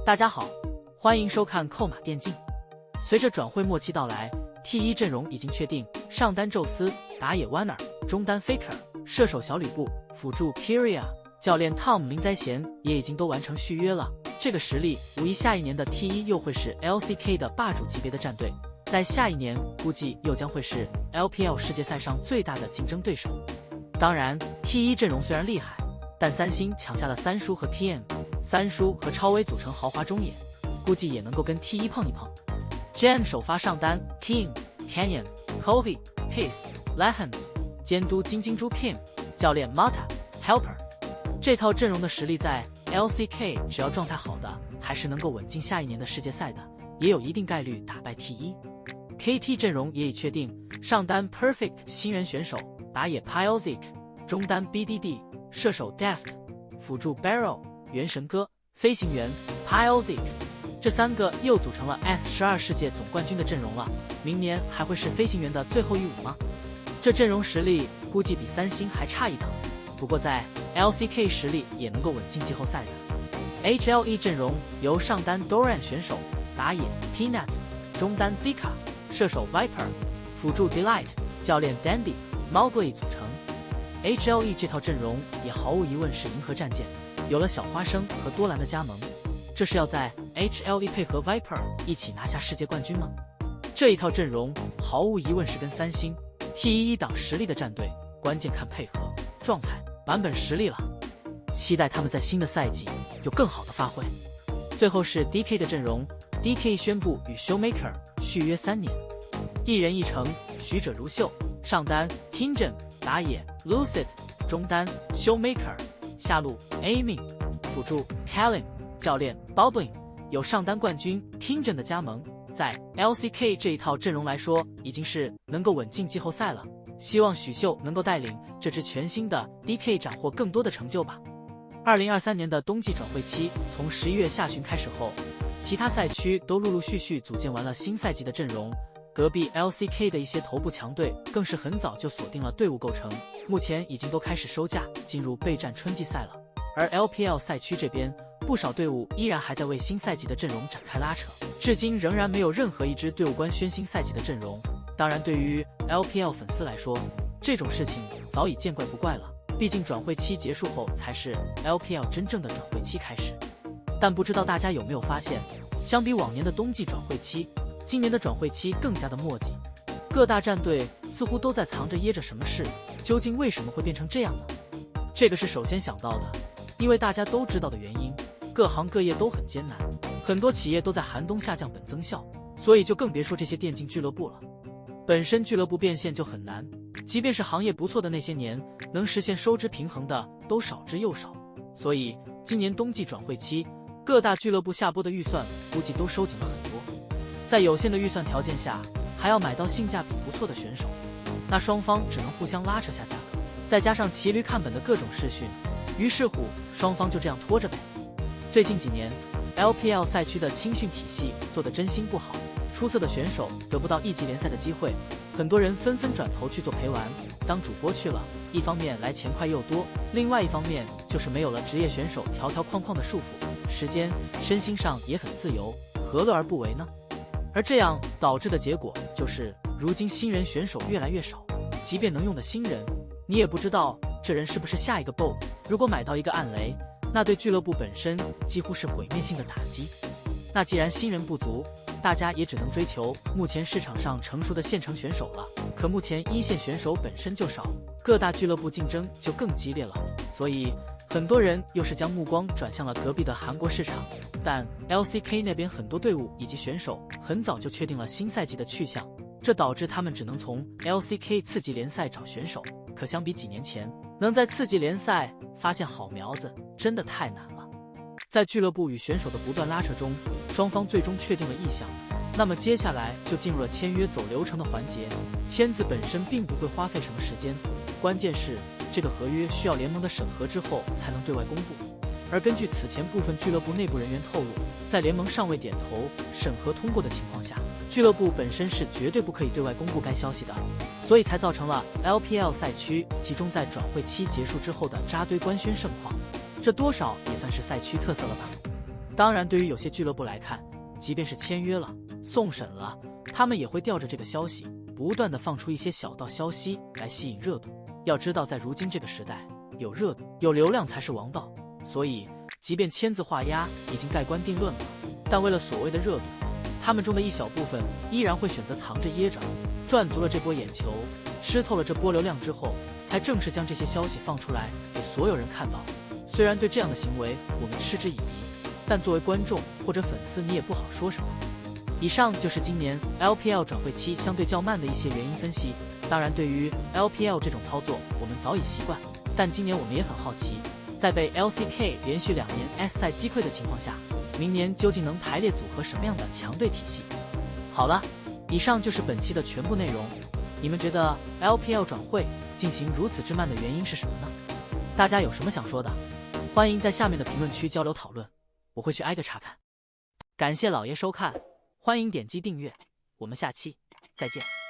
大家好，欢迎收看扣马电竞。随着转会末期到来 ，T1 阵容已经确定，上单宙斯，打野 Warner， 中单 Faker， 射手小吕布，辅助 Kyria， 教练 Tom 林灾贤也已经都完成续约了。这个实力无疑下一年的 T1 又会是 LCK 的霸主级别的战队，在下一年估计又将会是 LPL 世界赛上最大的竞争对手。当然 ，T1 阵容虽然厉害，但三星抢下了三叔和 PM。三叔和超威组成豪华中野，估计也能够跟 T1 碰一碰。Jen 首发上单 King、Canyon、Covey、Pace、Lehans， 监督金金猪 Kim， 教练 Mata、Helper。这套阵容的实力在 LCK 只要状态好的，还是能够稳进下一年的世界赛的，也有一定概率打败 T1。KT 阵容也已确定，上单 Perfect 新人选手，打野 Pylezik， 中单 BDD， 射手 Deft， 辅助 Barrow。元神哥、飞行员 Pylezik， 这三个又组成了 S12 世界总冠军的阵容了。明年还会是飞行员的最后一舞吗？这阵容实力估计比三星还差一等，不过在 LCK 实力也能够稳进季后赛的。HLE 阵容由上单 Doran 选手，打野 Peanut， 中单 Zika， 射手 Viper， 辅助 Delight， 教练 Dandy、Mowgli 组成。HLE 这套阵容也毫无疑问是银河战舰。有了小花生和多兰的加盟，这是要在 HLE 配合 Viper 一起拿下世界冠军吗？这一套阵容毫无疑问是跟三星 T1 档实力的战队，关键看配合、状态、版本实力了。期待他们在新的赛季有更好的发挥。最后是 DK 的阵容 ，DK 宣布与 Showmaker 续约3年，一人一城，徐者如秀，上单 Kingjun， 打野 Lucid， 中单 Showmaker。下路 Amy， 辅助 Callum， 教练 Bubbling， 有上单冠军 Kingjun 的加盟，在 LCK 这一套阵容来说，已经是能够稳进季后赛了。希望许秀能够带领这支全新的 DK 斩获更多的成就吧。2023年的冬季转会期从11月下旬开始后，其他赛区都陆陆续续组建完了新赛季的阵容。隔壁 LCK 的一些头部强队更是很早就锁定了队伍构成，目前已经都开始收假，进入备战春季赛了。而 LPL 赛区这边，不少队伍依然还在为新赛季的阵容展开拉扯，至今仍然没有任何一支队伍官宣新赛季的阵容。当然，对于 LPL 粉丝来说，这种事情早已见怪不怪了，毕竟转会期结束后才是 LPL 真正的转会期开始。但不知道大家有没有发现，相比往年的冬季转会期，今年的转会期更加的墨迹，各大战队似乎都在藏着掖着什么事，究竟为什么会变成这样呢？这个是首先想到的，因为大家都知道的原因，各行各业都很艰难，很多企业都在寒冬下降本增效，所以就更别说这些电竞俱乐部了。本身俱乐部变现就很难，即便是行业不错的那些年，能实现收支平衡的都少之又少，所以今年冬季转会期，各大俱乐部下拨的预算估计都收紧了很多。在有限的预算条件下，还要买到性价比不错的选手，那双方只能互相拉扯下价格，再加上骑驴看本的各种试训，于是乎双方就这样拖着呗。最近几年 LPL 赛区的青训体系做得真心不好，出色的选手得不到一级联赛的机会，很多人纷纷转头去做陪玩当主播去了，一方面来钱快又多，另外一方面就是没有了职业选手条条框框的束缚，时间身心上也很自由，何乐而不为呢？而这样导致的结果就是，如今新人选手越来越少，即便能用的新人，你也不知道这人是不是下一个 BO。如果买到一个暗雷，那对俱乐部本身几乎是毁灭性的打击。那既然新人不足，大家也只能追求目前市场上成熟的现成选手了。可目前一线选手本身就少，各大俱乐部竞争就更激烈了，所以很多人又是将目光转向了隔壁的韩国市场。但 LCK 那边很多队伍以及选手很早就确定了新赛季的去向，这导致他们只能从 LCK 次级联赛找选手。可相比几年前，能在次级联赛发现好苗子真的太难了。在俱乐部与选手的不断拉扯中，双方最终确定了意向，那么接下来就进入了签约走流程的环节。签字本身并不会花费什么时间，关键是这个合约需要联盟的审核之后才能对外公布。而根据此前部分俱乐部内部人员透露，在联盟尚未点头审核通过的情况下，俱乐部本身是绝对不可以对外公布该消息的，所以才造成了 LPL 赛区集中在转会期结束之后的扎堆官宣盛况，这多少也算是赛区特色了吧。当然，对于有些俱乐部来看，即便是签约了、送审了，他们也会吊着这个消息，不断的放出一些小道消息来吸引热度。要知道，在如今这个时代，有热度、有流量才是王道。所以，即便签字画押已经盖棺定论了，但为了所谓的热度，他们中的一小部分依然会选择藏着掖着，赚足了这波眼球，吃透了这波流量之后，才正式将这些消息放出来给所有人看到。虽然对这样的行为我们嗤之以鼻，但作为观众或者粉丝，你也不好说什么。以上就是今年 LPL 转会期相对较慢的一些原因分析。当然，对于 LPL 这种操作，我们早已习惯，但今年我们也很好奇，在被 LCK 连续2年 S 赛击溃的情况下，明年究竟能排列组合什么样的强队体系？好了，以上就是本期的全部内容。你们觉得 LPL 转会进行如此之慢的原因是什么呢？大家有什么想说的？欢迎在下面的评论区交流讨论，我会去挨个查看。感谢老爷收看，欢迎点击订阅，我们下期再见。